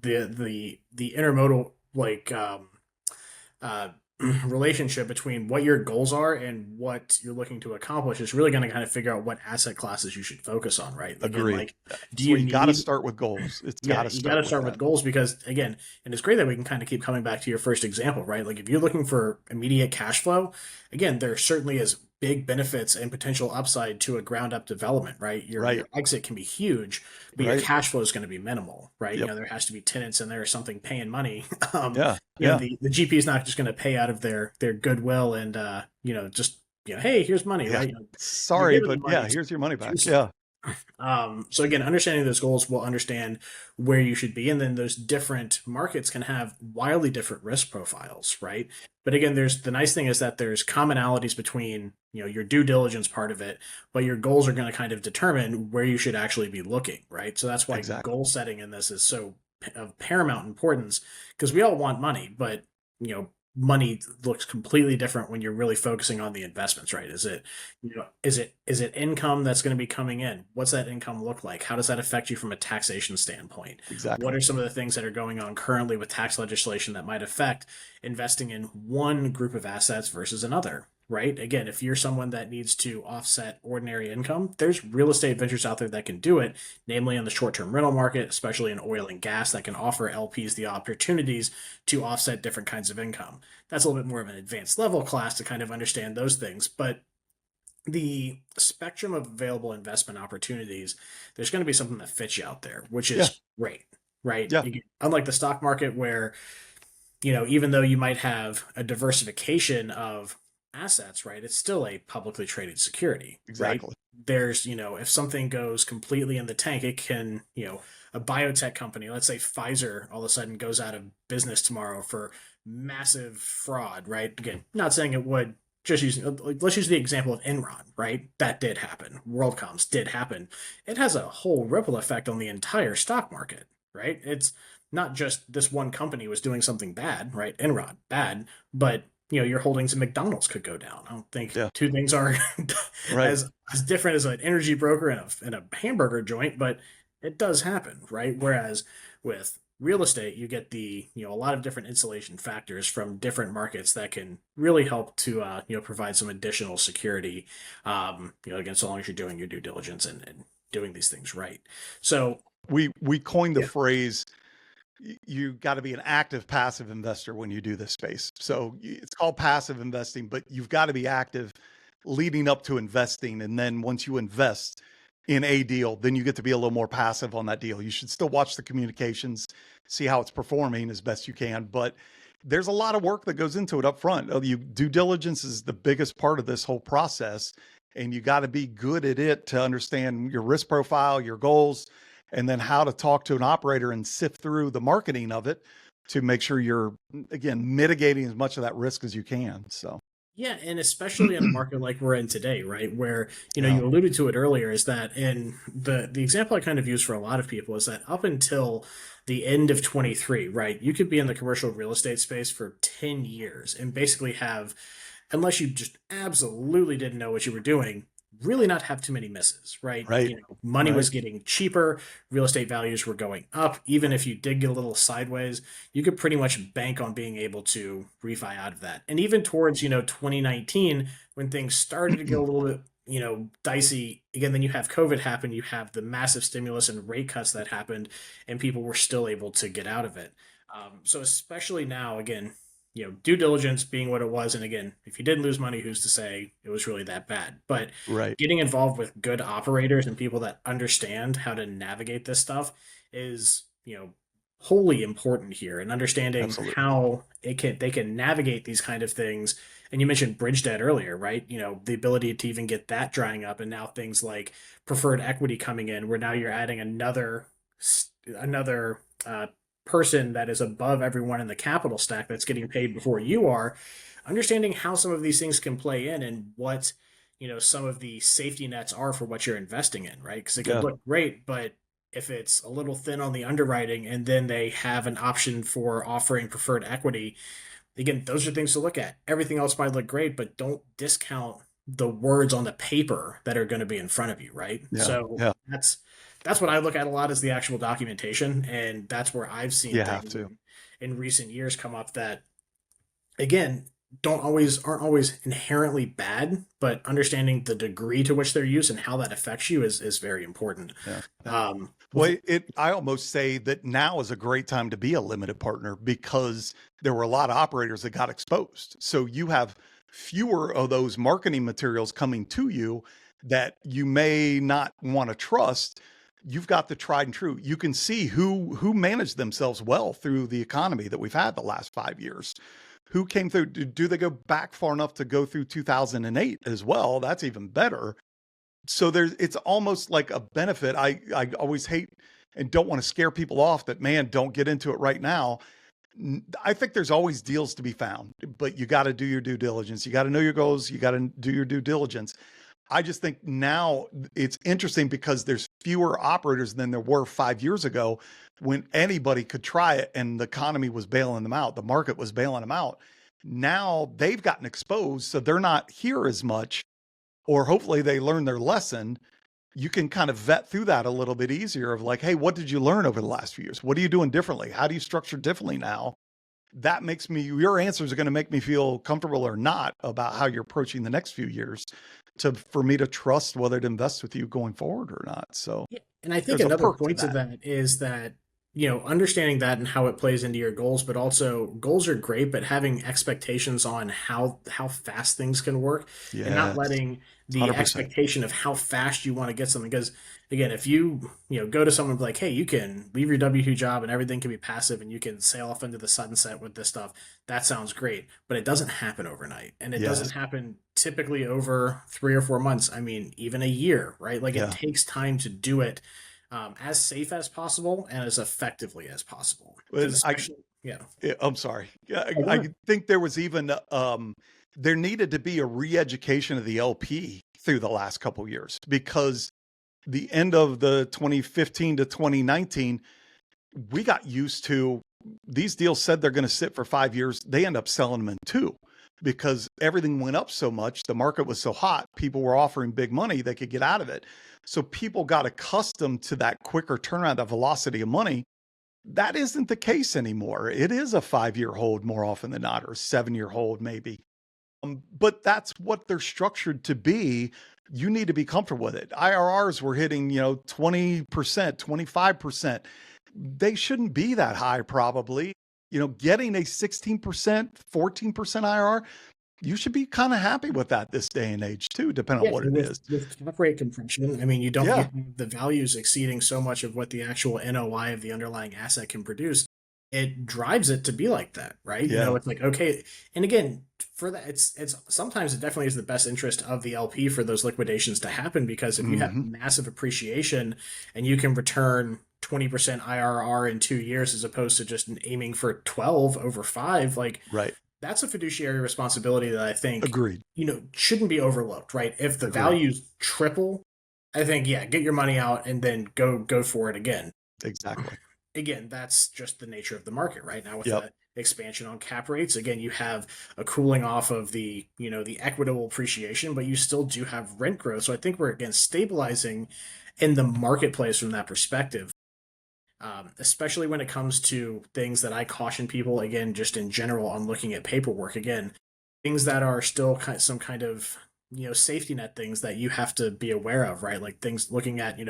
the intermodal, like, uh, relationship between what your goals are and what you're looking to accomplish is really going to kind of figure out what asset classes you should focus on, right? Again, Agreed. like, So you got to start with goals. It's got to you got to start with goals because, again, and it's great that we can kind of keep coming back to your first example, right? Like, if you're looking for immediate cash flow, again, there certainly is big benefits and potential upside to a ground up development, right? Your exit can be huge, but your cash flow is going to be minimal, right? Yep. There has to be tenants in there or something paying money. The GP is not just going to pay out of their goodwill and just hey, here's money, right? Sorry, but here's your money back. Yeah. So again, understanding those goals will understand where you should be, and then those different markets can have wildly different risk profiles, right? But again, there's the nice thing is that there's commonalities between your due diligence part of it, but your goals are going to kind of determine where you should actually be looking, right? So that's why goal setting in this is so of paramount importance, because we all want money, but money looks completely different when you're really focusing on the investments, right? Is it income that's going to be coming in? What's that income look like? How does that affect you from a taxation standpoint? Exactly. What are some of the things that are going on currently with tax legislation that might affect investing in one group of assets versus another? Right? Again, if you're someone that needs to offset ordinary income, there's real estate ventures out there that can do it, namely in the short-term rental market, especially in oil and gas, that can offer LPs the opportunities to offset different kinds of income. That's a little bit more of an advanced level class to kind of understand those things. But the spectrum of available investment opportunities, there's going to be something that fits you out there, which is great, right? Yeah. Unlike the stock market where, even though you might have a diversification of assets, right? It's still a publicly traded security. Exactly. Right? There's, if something goes completely in the tank, it can, a biotech company, let's say Pfizer, all of a sudden goes out of business tomorrow for massive fraud, right? Again, not saying it would, just let's use the example of Enron, right? That did happen. WorldComs did happen. It has a whole ripple effect on the entire stock market, right? It's not just this one company was doing something bad, right? Enron, bad, but your holdings in McDonald's could go down. I don't think two things are as different as an energy broker and a hamburger joint, but it does happen, right? Whereas with real estate, you get a lot of different insulation factors from different markets that can really help to provide some additional security. Again, so long as you're doing your due diligence and doing these things right. So we coined the phrase You got to be an active passive investor when you do this space. So it's called passive investing, but you've got to be active leading up to investing. And then once you invest in a deal, then you get to be a little more passive on that deal. You should still watch the communications, see how it's performing as best you can. But there's a lot of work that goes into it up front. Due diligence is the biggest part of this whole process. And you got to be good at it to understand your risk profile, your goals, and then how to talk to an operator and sift through the marketing of it to make sure you're, again, mitigating as much of that risk as you can. So. Yeah, and especially in a market like we're in today, right? Where, Yeah. you alluded to it earlier, is that, and the example I kind of use for a lot of people is that up until the end of 23, right, you could be in the commercial real estate space for 10 years and basically have, unless you just absolutely didn't know what you were doing, really not have too many misses, right? Right. Money was Right. getting cheaper, real estate values were going up. Even if you did get a little sideways, you could pretty much bank on being able to refi out of that. And even towards, 2019, when things started to get a little bit, dicey again, then you have COVID happen, you have the massive stimulus and rate cuts that happened, and people were still able to get out of it. So especially now, again, due diligence being what it was. And again, if you didn't lose money, who's to say it was really that bad? But Right. getting involved with good operators and people that understand how to navigate this stuff is, wholly important here, and understanding Absolutely. how they can navigate these kind of things. And you mentioned bridge debt earlier, right? The ability to even get that drying up, and now things like preferred equity coming in, where now you're adding another person that is above everyone in the capital stack that's getting paid before you are. Understanding how some of these things can play in, and what some of the safety nets are for what you're investing in, right? Because it could Yeah. look great, but if it's a little thin on the underwriting, and then they have an option for offering preferred equity, again, those are things to look at. Everything else might look great, but don't discount the words on the paper that are going to be in front of you, right? Yeah. So Yeah. that's what I look at a lot, is the actual documentation, and that's where I've seen You have things to. in recent years come up that, again, aren't always inherently bad, but understanding the degree to which they're used and how that affects you is very important. Yeah. With, Well, I almost say that now is a great time to be a limited partner, because there were a lot of operators that got exposed. So you have fewer of those marketing materials coming to you that you may not want to trust. You've got the tried and true. You can see who managed themselves well through the economy that we've had the last 5 years. Who came through? Do they go back far enough to go through 2008 as well? That's even better. So it's almost like a benefit. I always hate and don't want to scare people off that, man, don't get into it right now. I think there's always deals to be found, but you got to do your due diligence. You got to know your goals. You got to do your due diligence. I just think now it's interesting because there's fewer operators than there were 5 years ago, when anybody could try it and the economy was bailing them out. The market was bailing them out. Now they've gotten exposed, so they're not here as much, or hopefully they learn their lesson. You can kind of vet through that a little bit easier of like, hey, what did you learn over the last few years? What are you doing differently? How do you structure differently now? That makes your answers are going to make me feel comfortable or not about how you're approaching the next few years, for me to trust whether to invest with you going forward or not. So yeah, and I think there's a another perk to point to that. that is that, understanding that and how it plays into your goals, but also goals are great, but having expectations on how fast things can work, and not Yes, letting the 100%. expectation of how fast you want to get something. Because again, if go to someone like, hey, you can leave your W2 job and everything can be passive and you can sail off into the sunset with this stuff, that sounds great, but it doesn't happen overnight, and it doesn't Yes. happen typically over 3 or 4 months. I mean, even a year, right? Like, it Yeah. takes time to do it, as safe as possible and as effectively as possible. Because But especially, yeah. I'm sorry. Yeah, Oh, go I ahead. think there was even, there needed to be a re-education of the LP through the last couple of years, because the end of the 2015 to 2019, we got used to these deals said they're going to sit for 5 years. They end up selling them in 2, because everything went up so much. The market was so hot. People were offering big money. They could get out of it. So people got accustomed to that quicker turnaround, that velocity of money. That isn't the case anymore. It is a 5-year hold more often than not, or a 7-year hold maybe. But that's what they're structured to be. You need to be comfortable with it. IRRs were hitting, 20%, 25%. they shouldn't be that high probably. Getting a 16%, 14% IRR, you should be kind of happy with that this day and age too, depending on Yeah, what and it is. with cap rate compression, I mean, you don't Yeah. get the values exceeding so much of what the actual NOI of the underlying asset can produce. It drives it to be like that, right? Yeah. It's like, okay, and again, for that, it's sometimes it definitely is the best interest of the LP for those liquidations to happen, because if you have Hmm. massive appreciation and you can return 20% IRR in 2 years as opposed to just aiming for 12 over 5, like Right. that's a fiduciary responsibility that I think, Agreed. shouldn't be overlooked, right? If the Agreed. values triple, I think, yeah, get your money out and then go for it again. Exactly. Again, that's just the nature of the market right now with Yep. the expansion on cap rates. Again, you have a cooling off of the equitable appreciation, but you still do have rent growth. So I think we're again stabilizing in the marketplace from that perspective. Especially when it comes to things that I caution people, again, just in general, on looking at paperwork. Again, things that are still some kind of safety net things that you have to be aware of, right? Like things looking at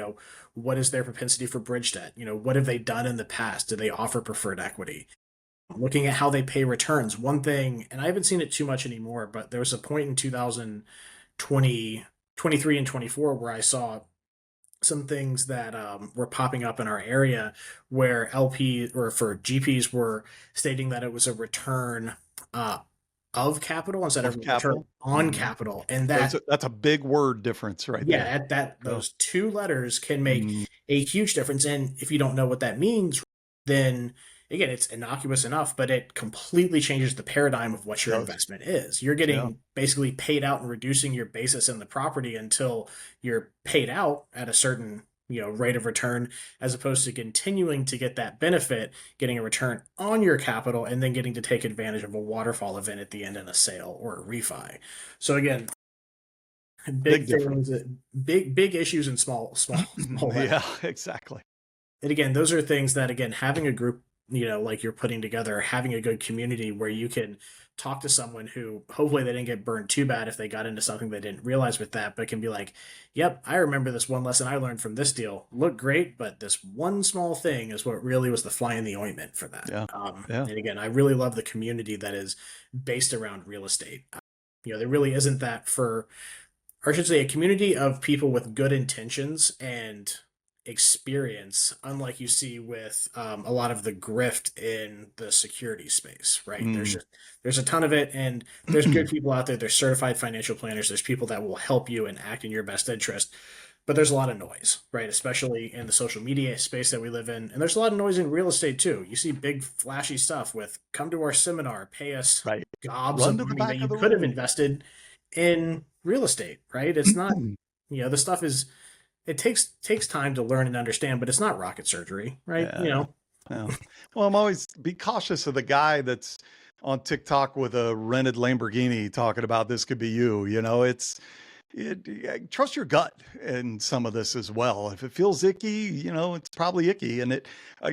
what is their propensity for bridge debt, what have they done in the past, do they offer preferred equity, looking at how they pay returns. One thing, and I haven't seen it too much anymore, but there was a point in 2020, 23 and 24 where I saw some things that were popping up in our area where LP or for GPs were stating that it was a return uh, of capital instead of Of a return capital. on Mhm. capital, and that, That's a big word difference right yeah, there. that Yeah. those two letters can make Mm, a huge difference. And if you don't know what that means, then again, it's innocuous enough, but it completely changes the paradigm of what your does. investment is. You're Yeah. getting basically paid out and reducing your basis in the property until you're paid out at a certain rate of return, as opposed to continuing to get that benefit, getting a return on your capital, and then getting to take advantage of a waterfall event at the end in a sale or a refi. So again, Big big difference. things, big issues in small letters. Yeah, exactly. And again, those are things that, again, having a group, like you're putting together, having a good community where you can talk to someone who hopefully they didn't get burned too bad if they got into something they didn't realize with that, but can be like, yep, I remember this one lesson I learned from this deal. Looked great, but this one small thing is what really was the fly in the ointment for that. Yeah. Yeah. And again, I really love the community that is based around real estate. There really isn't that for, or I should say, a community of people with good intentions and experience, unlike you see with a lot of the grift in the security space, right? Mm. There's a ton of it, and there's good people out there. There's certified financial planners. There's people that will help you and act in your best interest. But there's a lot of noise, right? Especially in the social media space that we live in. And there's a lot of noise in real estate too. You see big flashy stuff with come to our seminar, pay us Right. gobs Run of to the money that back you of the could have room. invested in real estate, right? It's not, the stuff is, it takes time to learn and understand, but it's not rocket surgery, right? Yeah. Yeah. Well, I'm always be cautious of the guy that's on TikTok with a rented Lamborghini talking about this could be you. Trust your gut in some of this as well. If it feels icky, it's probably icky. And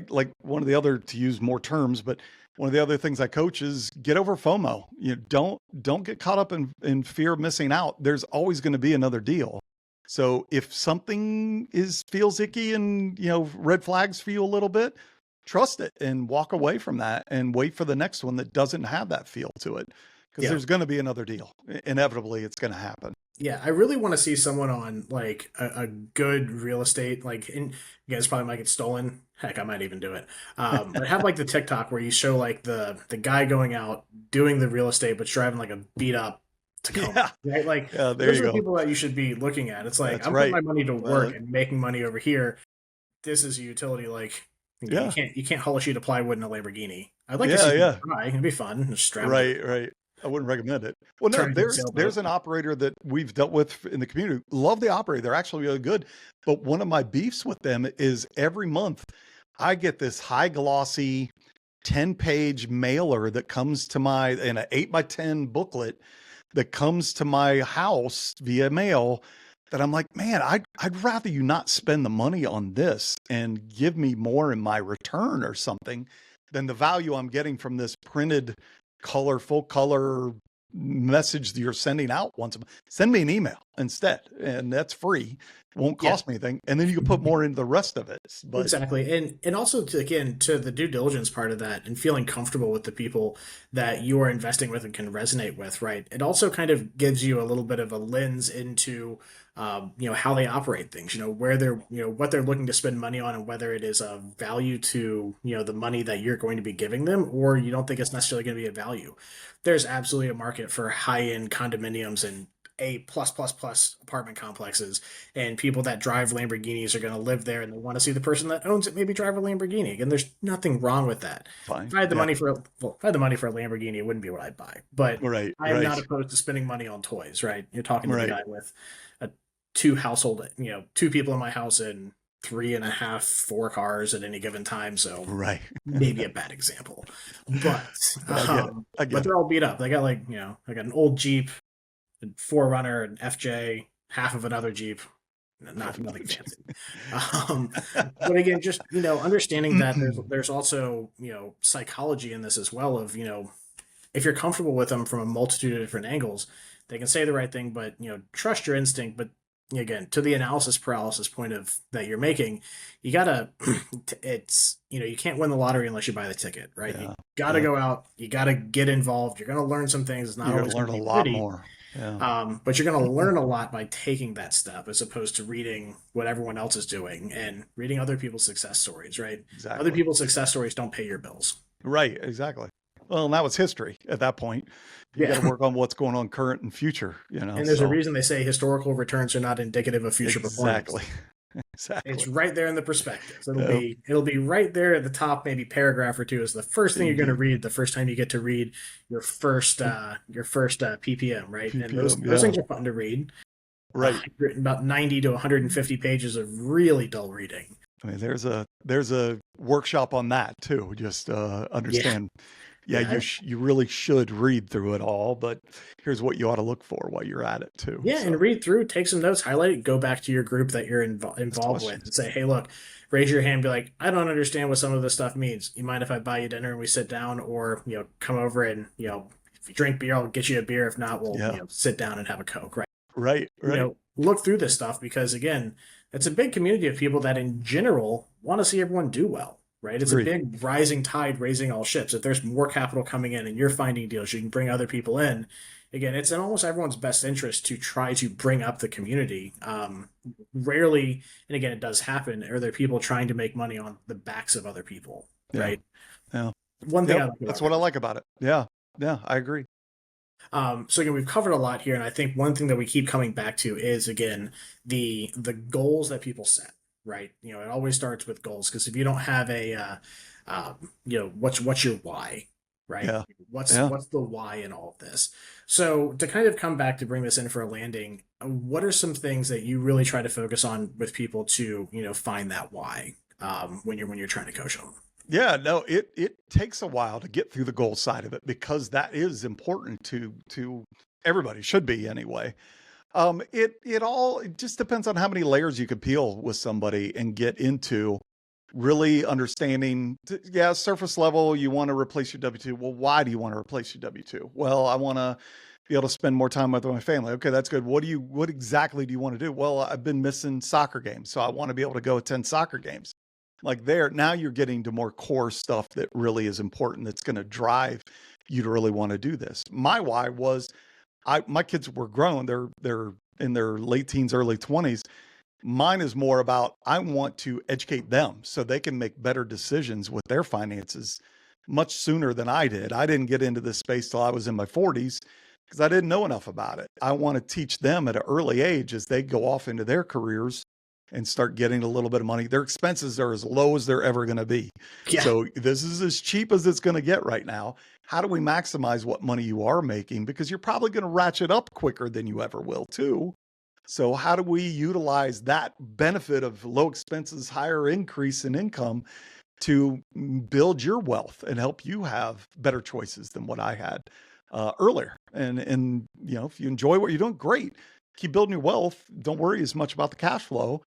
like one of the other, to use more terms, but one of the other things I coach is get over FOMO. Don't get caught up in fear of missing out. There's always going to be another deal. So if something feels icky and, red flags for you a little bit, trust it and walk away from that and wait for the next one that doesn't have that feel to it. Because there's going to be another deal. Inevitably, it's going to happen. Yeah, I really want to see someone on like a good real estate, like, and you guys probably might get stolen. Heck, I might even do it. But have like the TikTok where you show like the guy going out doing the real estate, but driving like a beat up Tacoma, right? Like Yeah, there those you are the go. people that you should be looking at. It's like, That's I'm putting right. my money to Well, work and making money over here. This is a utility. Like, yeah. you can't haul a sheet of plywood in a Lamborghini. I'd like to Yeah, see yeah. them try. It'd be fun. Just strap it. Right. I wouldn't recommend it. Well, no, Turn it into a there's sailboat. an operator that we've dealt with in the community. Love the operator. They're actually really good. But one of my beefs with them is every month I get this high glossy 10-page mailer that comes to in an 8x10 booklet that comes to my house via mail that I'm like, man, I'd rather you not spend the money on this and give me more in my return or something than the value I'm getting from this printed full color message that you're sending out once a month. Send me an email instead, and that's free. Won't cost me anything. And then you can put more into the rest of it. But Exactly. And also to, again, to the due diligence part of that and feeling comfortable with the people that you are investing with and can resonate with, right? It also kind of gives you a little bit of a lens into how they operate things, where they're, what they're looking to spend money on, and whether it is of value to, the money that you're going to be giving them, or you don't think it's necessarily going to be a value. There's absolutely a market for high-end condominiums and A+++ apartment complexes, and people that drive Lamborghinis are going to live there, and they want to see the person that owns it maybe drive a Lamborghini. And there's nothing wrong with that. fine. If I had the money for a Lamborghini, it wouldn't be what I'd buy. But Right, I am right. not opposed to spending money on toys, right? You're talking to the Right. guy with two people in my house and 3.5, 4 cars at any given time. So Right. maybe a bad example, but I get but it. they're all beat up. They got I got an old Jeep, a 4Runner, an FJ, half of another Jeep. Nothing fancy. But again, just understanding that there's also psychology in this as well. Of if you're comfortable with them from a multitude of different angles, they can say the right thing, but trust your instinct. But again, to the analysis paralysis point of that you're making, you gotta it's you can't win the lottery unless you buy the ticket, right? You gotta go out, you gotta get involved, you're gonna learn some things. It's not You're always gonna gonna learn a be lot pretty, more. Yeah. but you're gonna learn a lot by taking that step as opposed to reading what everyone else is doing and reading other people's success stories, right? Exactly. Other people's success stories don't pay your bills. Right, exactly. Well, and that was history at that point. You got to work on what's going on current and future, And there's a reason they say historical returns are not indicative of future performance. Exactly. It's right there in the prospectus. It'll be right there at the top, maybe paragraph or two is the first thing you're going to read the first time you get to read your first PPM, right? PPM, and those things are fun to read. Right. Written about 90 to 150 pages of really dull reading. I mean, there's a workshop on that too. Just understand. Yeah, you really should read through it all, but here's what you ought to look for while you're at it too. Yeah, and read through, take some notes, highlight it, go back to your group that you're involved with and say, hey, look, raise your hand, be like, I don't understand what some of this stuff means. You mind if I buy you dinner and we sit down, or, come over and, if you drink beer, I'll get you a beer. If not, we'll sit down and have a Coke, right? Right. Look through this stuff because, again, it's a big community of people that in general want to see everyone do well. Right, it's a big rising tide raising all ships. If there's more capital coming in and you're finding deals, you can bring other people in. Again, it's in almost everyone's best interest to try to bring up the community. Rarely, and again, it does happen, are there people trying to make money on the backs of other people, right? Yeah. One thing that's what I like about it. Yeah, I agree. So again, we've covered a lot here, and I think one thing that we keep coming back to is, again, the goals that people set. Right. It always starts with goals, because if you don't have a, what's your why, right? Yeah. What's the why in all of this? So to kind of come back to bring this in for a landing, what are some things that you really try to focus on with people to, find that why, when you're trying to coach them? Yeah, no, it takes a while to get through the goal side of it, because that is important to everybody, should be anyway. It just depends on how many layers you could peel with somebody and get into really understanding. Surface level, you want to replace your W-2. Well, why do you want to replace your W-2? Well, I want to be able to spend more time with my family. Okay, that's good. What exactly do you want to do? Well, I've been missing soccer games, so I want to be able to go attend soccer games. Like now you're getting to more core stuff that really is important, that's going to drive you to really want to do this. My why was, my kids were grown. They're in their late teens, early 20s. Mine is more about, I want to educate them so they can make better decisions with their finances much sooner than I did. I didn't get into this space till I was in my 40s because I didn't know enough about it. I want to teach them at an early age as they go off into their careers and start getting a little bit of money. Their expenses are as low as they're ever going to be. Yeah. So this is as cheap as it's going to get right now. How do we maximize what money you are making? Because you're probably going to ratchet up quicker than you ever will too. So how do we utilize that benefit of low expenses, higher increase in income to build your wealth and help you have better choices than what I had earlier? And if you enjoy what you're doing, great. Keep building your wealth. Don't worry as much about the cash flow.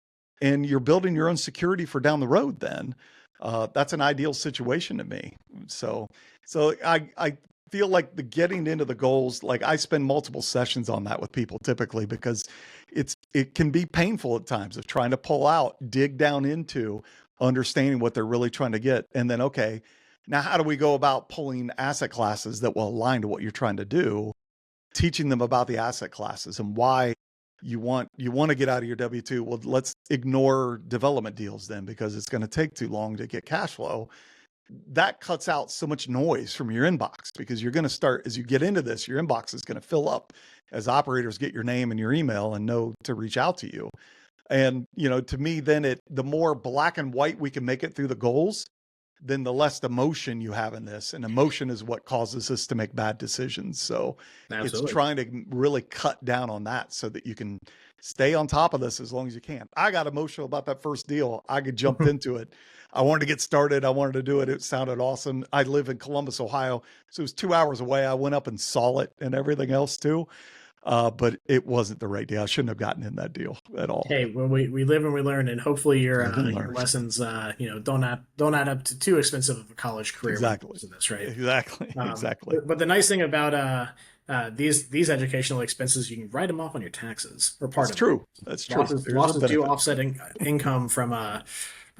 And you're building your own security for down the road then. That's an ideal situation to me. So I feel like the getting into the goals, like I spend multiple sessions on that with people typically, because it can be painful at times of trying to pull out, dig down into understanding what they're really trying to get. And then, okay, now how do we go about pulling asset classes that will align to what you're trying to do, teaching them about the asset classes and why you want to get out of your W-2. Well, let's ignore development deals then, because it's going to take too long to get cash flow. That cuts out so much noise from your inbox, because you're going to start, as you get into this, your inbox is going to fill up as operators get your name and your email and know to reach out to you. And, to me, then the more black and white we can make it through the goals, then the less emotion you have in this. And emotion is what causes us to make bad decisions. So It's trying to really cut down on that so that you can stay on top of this as long as you can. I got emotional about that first deal. I could jump into it. I wanted to get started. I wanted to do it. It sounded awesome. I live in Columbus, Ohio. So it was 2 hours away. I went up and saw it and everything else too. But it wasn't the right deal. I shouldn't have gotten in that deal at all. Hey, well, we live and we learn, and hopefully your lessons, don't add up to too expensive of a college career. Exactly. This, right? Exactly. But the nice thing about these educational expenses, you can write them off on your taxes or part of true. That's true. Losses do offsetting income from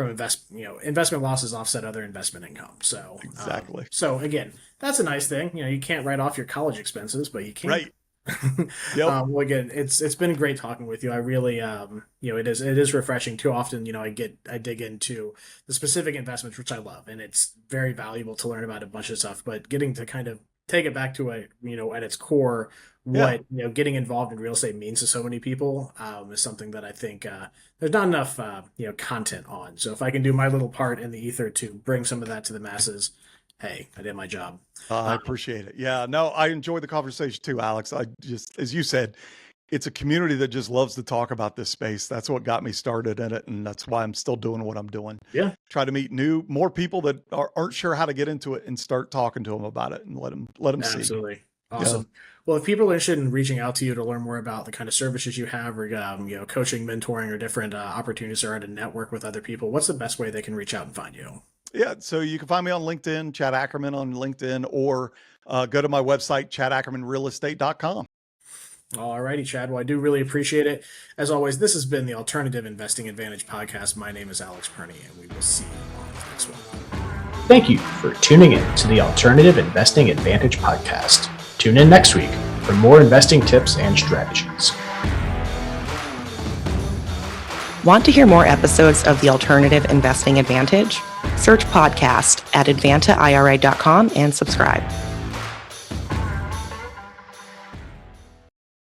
investment losses offset other investment income. So exactly. So again, that's a nice thing. You can't write off your college expenses, but you can. Right. Yep. Well, again, it's been great talking with you. I really, it is refreshing. Too often, I dig into the specific investments, which I love, and it's very valuable to learn about a bunch of stuff. But getting to kind of take it back to at its core, what getting involved in real estate means to so many people is something that I think there's not enough content on. So if I can do my little part in the ether to bring some of that to the masses, hey, I did my job. I appreciate it. Yeah, no, I enjoyed the conversation too, Alex. I just, as you said, it's a community that just loves to talk about this space. That's what got me started in it. And that's why I'm still doing what I'm doing. Yeah. Try to meet more people that aren't sure how to get into it and start talking to them about it and let them see. Absolutely. Awesome. Yeah. Well, if people are interested in reaching out to you to learn more about the kind of services you have, or coaching, mentoring, or different opportunities or to network with other people, what's the best way they can reach out and find you? Yeah, so you can find me on LinkedIn, Chad Ackerman on LinkedIn, or go to my website, chadackermanrealestate.com. All righty, Chad. Well, I do really appreciate it. As always, this has been the Alternative Investing Advantage podcast. My name is Alex Perny, and we will see you on the next one. Thank you for tuning in to the Alternative Investing Advantage podcast. Tune in next week for more investing tips and strategies. Want to hear more episodes of the Alternative Investing Advantage? Search podcast at advantaira.com and subscribe.